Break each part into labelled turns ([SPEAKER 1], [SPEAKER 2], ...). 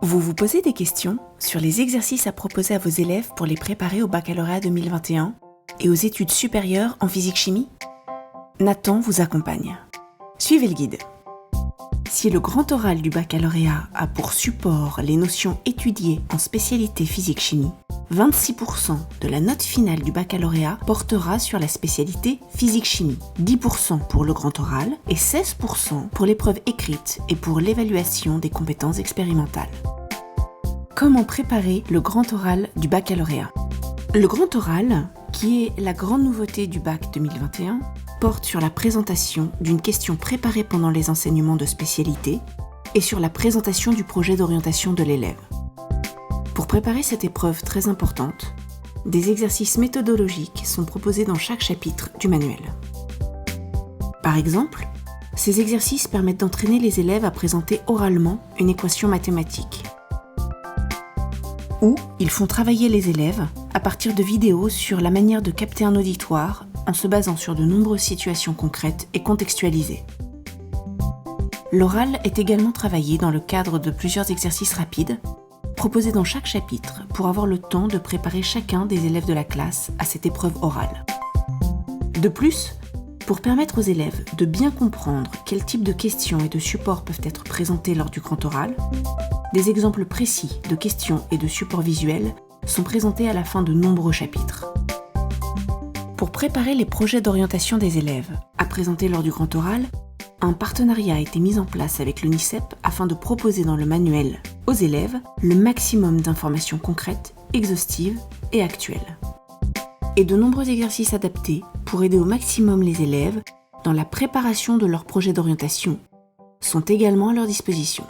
[SPEAKER 1] Vous vous posez des questions sur les exercices à proposer à vos élèves pour les préparer au baccalauréat 2021 et aux études supérieures en physique-chimie ? Nathan vous accompagne. Suivez le guide. Si le grand oral du baccalauréat a pour support les notions étudiées en spécialité physique-chimie, 26% de la note finale du baccalauréat portera sur la spécialité physique-chimie, 10% pour le grand oral et 16% pour l'épreuve écrite et pour l'évaluation des compétences expérimentales. Comment préparer le grand oral du baccalauréat ? Le grand oral, qui est la grande nouveauté du bac 2021, porte sur la présentation d'une question préparée pendant les enseignements de spécialité et sur la présentation du projet d'orientation de l'élève. Pour préparer cette épreuve très importante, des exercices méthodologiques sont proposés dans chaque chapitre du manuel. Par exemple, ces exercices permettent d'entraîner les élèves à présenter oralement une équation mathématique. Ou ils font travailler les élèves à partir de vidéos sur la manière de capter un auditoire en se basant sur de nombreuses situations concrètes et contextualisées. L'oral est également travaillé dans le cadre de plusieurs exercices rapides proposés dans chaque chapitre pour avoir le temps de préparer chacun des élèves de la classe à cette épreuve orale. De plus, pour permettre aux élèves de bien comprendre quel type de questions et de supports peuvent être présentés lors du grand oral, des exemples précis de questions et de supports visuels sont présentés à la fin de nombreux chapitres. Pour préparer les projets d'orientation des élèves à présenter lors du grand oral, un partenariat a été mis en place avec l'UNICEP afin de proposer dans le manuel aux élèves le maximum d'informations concrètes, exhaustives et actuelles. Et de nombreux exercices adaptés pour aider au maximum les élèves dans la préparation de leurs projets d'orientation sont également à leur disposition.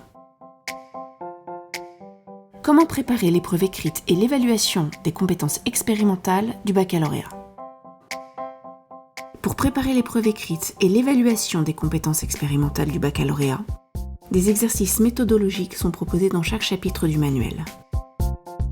[SPEAKER 1] Comment préparer l'épreuve écrite et l'évaluation des compétences expérimentales du baccalauréat ? Pour préparer l'épreuve écrite et l'évaluation des compétences expérimentales du baccalauréat, des exercices méthodologiques sont proposés dans chaque chapitre du manuel.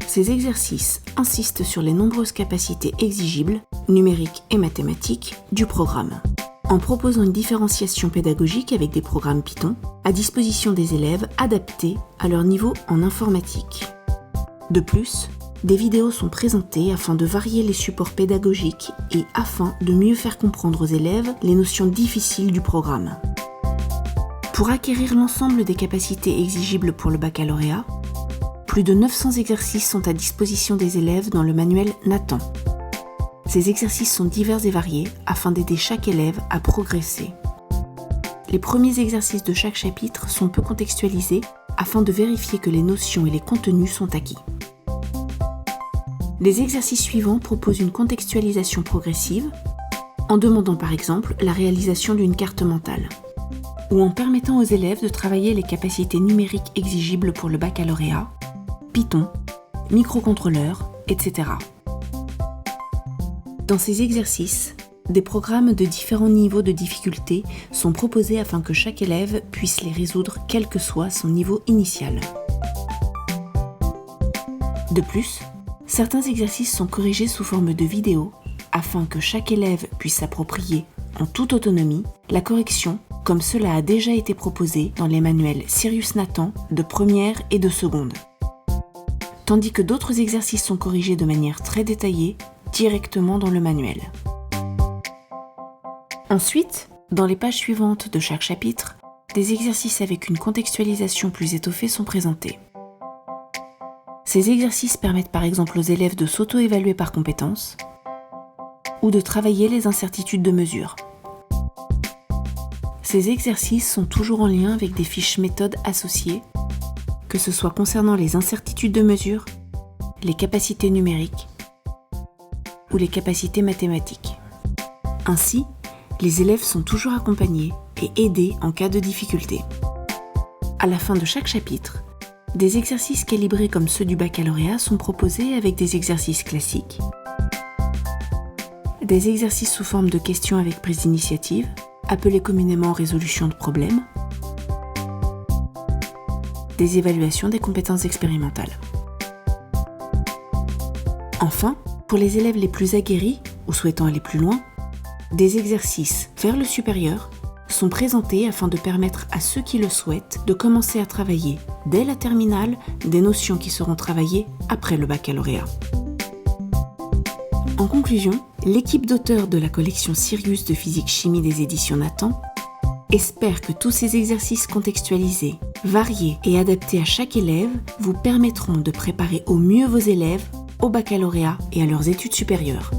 [SPEAKER 1] Ces exercices insistent sur les nombreuses capacités exigibles, numériques et mathématiques, du programme, en proposant une différenciation pédagogique avec des programmes Python à disposition des élèves adaptés à leur niveau en informatique. De plus, des vidéos sont présentées afin de varier les supports pédagogiques et afin de mieux faire comprendre aux élèves les notions difficiles du programme. Pour acquérir l'ensemble des capacités exigibles pour le baccalauréat, plus de 900 exercices sont à disposition des élèves dans le manuel Nathan. Ces exercices sont divers et variés afin d'aider chaque élève à progresser. Les premiers exercices de chaque chapitre sont peu contextualisés afin de vérifier que les notions et les contenus sont acquis. Les exercices suivants proposent une contextualisation progressive en demandant par exemple la réalisation d'une carte mentale ou en permettant aux élèves de travailler les capacités numériques exigibles pour le baccalauréat, Python, microcontrôleur, etc. Dans ces exercices, des programmes de différents niveaux de difficulté sont proposés afin que chaque élève puisse les résoudre quel que soit son niveau initial. De plus, certains exercices sont corrigés sous forme de vidéo afin que chaque élève puisse s'approprier en toute autonomie la correction comme cela a déjà été proposé dans les manuels Sirius Nathan de première et de seconde. Tandis que d'autres exercices sont corrigés de manière très détaillée directement dans le manuel. Ensuite, dans les pages suivantes de chaque chapitre, des exercices avec une contextualisation plus étoffée sont présentés. Ces exercices permettent par exemple aux élèves de s'auto-évaluer par compétences ou de travailler les incertitudes de mesure. Ces exercices sont toujours en lien avec des fiches méthodes associées, que ce soit concernant les incertitudes de mesure, les capacités numériques ou les capacités mathématiques. Ainsi, les élèves sont toujours accompagnés et aidés en cas de difficulté. À la fin de chaque chapitre, des exercices calibrés comme ceux du baccalauréat sont proposés avec des exercices classiques, des exercices sous forme de questions avec prise d'initiative, appelés communément résolution de problèmes, des évaluations des compétences expérimentales. Enfin, pour les élèves les plus aguerris ou souhaitant aller plus loin, des exercices vers le supérieur sont présentés afin de permettre à ceux qui le souhaitent de commencer à travailler dès la terminale des notions qui seront travaillées après le baccalauréat. En conclusion, l'équipe d'auteurs de la collection Sirius de physique-chimie des éditions Nathan espère que tous ces exercices contextualisés, variés et adaptés à chaque élève vous permettront de préparer au mieux vos élèves au baccalauréat et à leurs études supérieures.